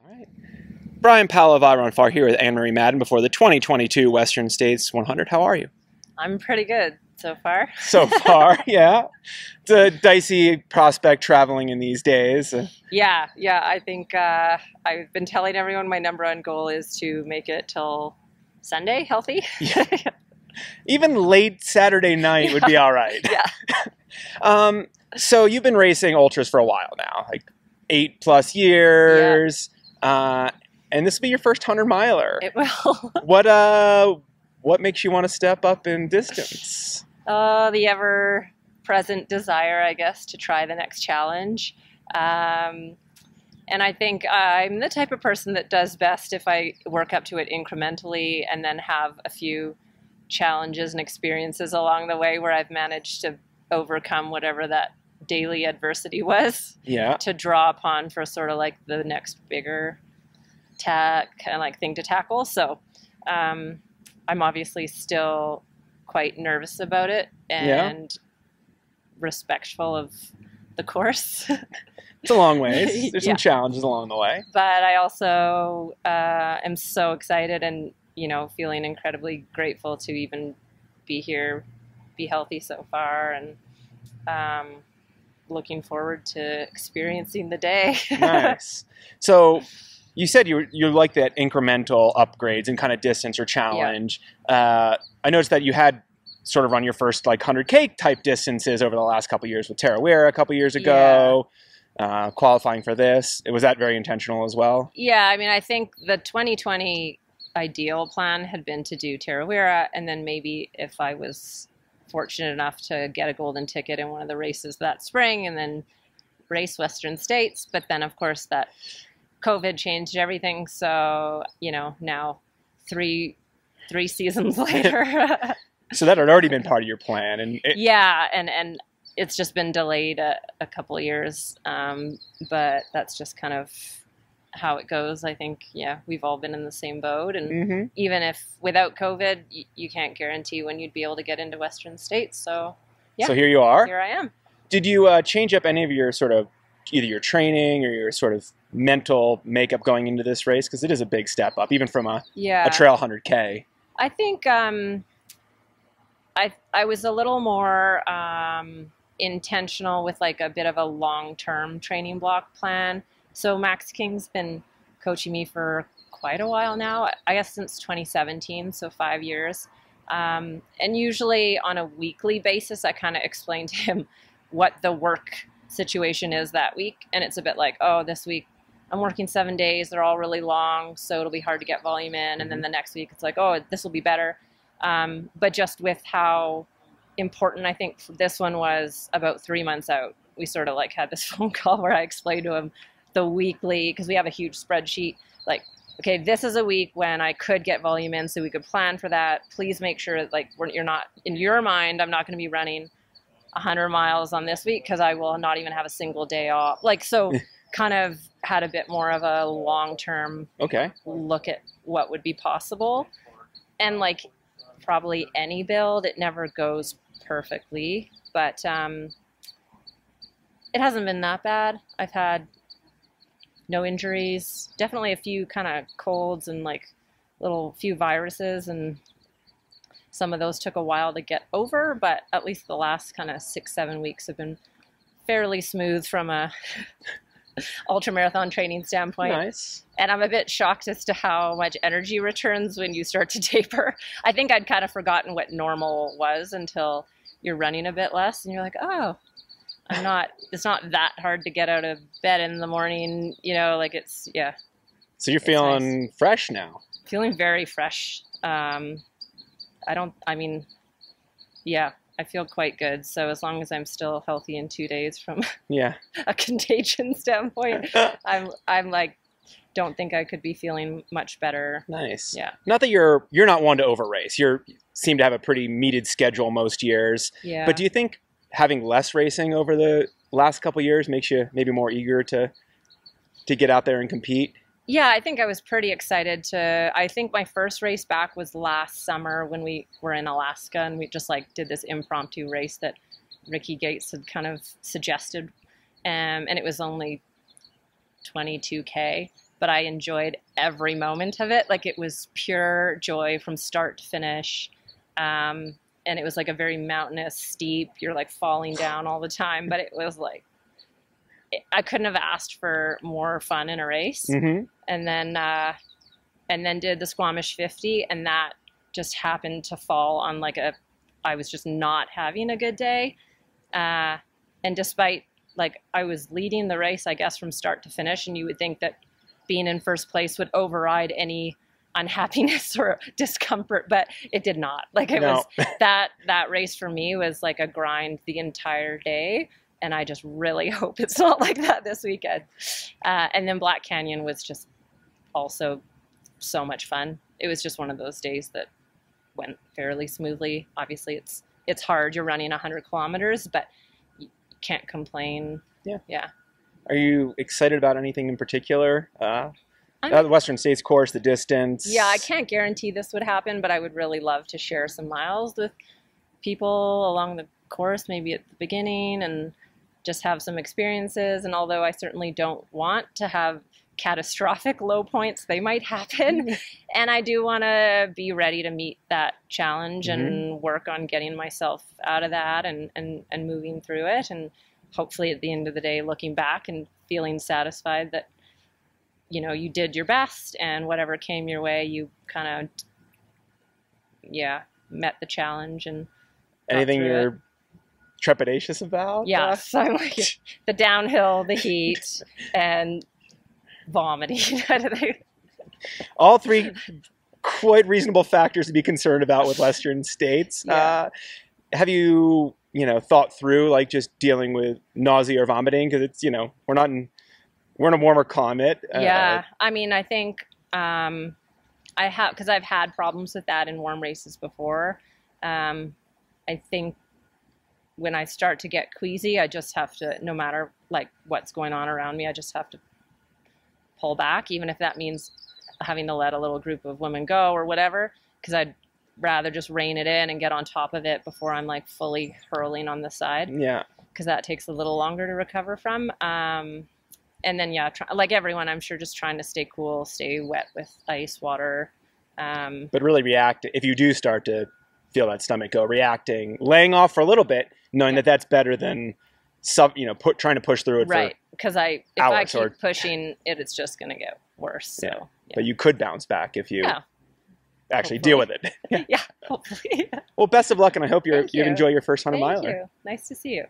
right. Brian Powell of I Run Far here with Anne-Marie Madden before the 2022 Western States 100. How are you? I'm pretty good so far. So far, yeah. It's a dicey prospect traveling in these days. Yeah. I think I've been telling everyone my number one goal is to make it till Sunday healthy. Yeah. Even late Saturday night would be all right. Yeah. So you've been racing ultras for a while now, like 8+ years. Yeah. And this will be your first 100-miler. It will. What makes you want to step up in distance? The ever-present desire, I guess, to try the next challenge. And I think I'm the type of person that does best if I work up to it incrementally and then have a few challenges and experiences along the way where I've managed to overcome whatever that daily adversity was. Yeah. To draw upon for sort of like the next bigger kind of like thing to tackle. So I'm obviously still quite nervous about it and respectful of the course. It's a long ways. There's some challenges along the way. But I also am so excited and, feeling incredibly grateful to even be here, be healthy so far, and looking forward to experiencing the day. Nice. So you said you like that incremental upgrades and kind of distance or challenge. Yeah. I noticed that you had sort of run your first like 100K type distances over the last couple of years with Tarawera a couple of years ago. Yeah. Qualifying for this. Was that very intentional as well? Yeah, I mean, I think the 2020 ideal plan had been to do Tarawera, and then maybe if I was fortunate enough to get a golden ticket in one of the races that spring and then race Western States. But then, of course, that COVID changed everything. So, now three seasons later. So that had already been part of your plan. And and it's just been delayed a couple of years. But that's just kind of how it goes. I think, we've all been in the same boat. And even if without COVID, you can't guarantee when you'd be able to get into Western States. So, So here you are. Here I am. Did you change up any of your sort of either your training or your sort of mental makeup going into this race? Because it is a big step up, even from a trail 100K. I think I was a little more intentional with like a bit of a long-term training block plan. So Max King's been coaching me for quite a while now, I guess since 2017, so 5 years. And usually on a weekly basis, I kind of explain to him what the work situation is that week. And it's a bit like, oh, this week I'm working 7 days. They're all really long, so it'll be hard to get volume in. And then the next week it's like, oh, this will be better. But just with how important I think this one was about 3 months out, we sort of like had this phone call where I explained to him the weekly, because we have a huge spreadsheet, like, okay, this is a week when I could get volume in, so we could plan for that. Please make sure that like you're not, in your mind, I'm not going to be running 100 miles on this week because I will not even have a single day off. Like, so kind of had a bit more of a long-term look at what would be possible. And like probably any build, it never goes perfectly, but it hasn't been that bad. I've had no injuries, definitely a few kind of colds and like few viruses, and some of those took a while to get over, but at least the last kind of 6-7 weeks have been fairly smooth from a ultramarathon training standpoint. Nice. And I'm a bit shocked as to how much energy returns when you start to taper. I think I'd kind of forgotten what normal was until you're running a bit less and you're like, oh, it's not that hard to get out of bed in the morning, like it's, So you're feeling nice. Fresh now? Feeling very fresh. I feel quite good. So as long as I'm still healthy in 2 days from a contagion standpoint, I'm like, don't think I could be feeling much better. Nice. Yeah. Not that you're not one to over race. You seem to have a pretty meted schedule most years. Yeah. But do you think having less racing over the last couple of years makes you maybe more eager to get out there and compete? Yeah, I think I was pretty excited I think my first race back was last summer when we were in Alaska, and we just like did this impromptu race that Ricky Gates had kind of suggested. And it was only 22K. but I enjoyed every moment of it. Like, it was pure joy from start to finish. And it was like a very mountainous, steep, you're like falling down all the time, but it was like, I couldn't have asked for more fun in a race. Mm-hmm. And then did the Squamish 50, and that just happened to fall on like I was just not having a good day. And despite, like, I was leading the race, I guess, from start to finish, and you would think that being in first place would override any unhappiness or discomfort, but it did not. Like, it was that race for me was like a grind the entire day, and I just really hope it's not like that this weekend. And then Black Canyon was just also so much fun. It was just one of those days that went fairly smoothly. Obviously, it's hard. You're running 100 kilometers, but you can't complain. Yeah. Are you excited about anything in particular? The Western States course, the distance. Yeah, I can't guarantee this would happen, but I would really love to share some miles with people along the course, maybe at the beginning, and just have some experiences. And although I certainly don't want to have catastrophic low points, they might happen. And I do want to be ready to meet that challenge and work on getting myself out of that and moving through it. And hopefully at the end of the day, looking back and feeling satisfied that, you know, you did your best, and whatever came your way, you kind of, met the challenge. And anything you're trepidatious about? Yes, I'm like the downhill, the heat, and vomiting. All three quite reasonable factors to be concerned about with Western States. Yeah. Have you thought through like just dealing with nausea or vomiting? Because it's, we're in a warmer climate. Yeah, I mean, I think I have, because I've had problems with that in warm races before. I think when I start to get queasy, I just have to, no matter like what's going on around me, I just have to pull back, even if that means having to let a little group of women go or whatever, because I'd rather just rein it in and get on top of it before I'm like fully hurling on the side. Yeah. Because that takes a little longer to recover from. And then, like everyone, I'm sure, just trying to stay cool, stay wet with ice, water. But really react, if you do start to feel that stomach go, reacting, laying off for a little bit, knowing that that's better than trying to push through it. Right, because if I keep pushing it, it's just going to get worse. So, yeah. But you could bounce back if you actually hopefully deal with it. Yeah, hopefully. Well, best of luck, and I hope you enjoy your first 100 miler. Thank you. Nice to see you.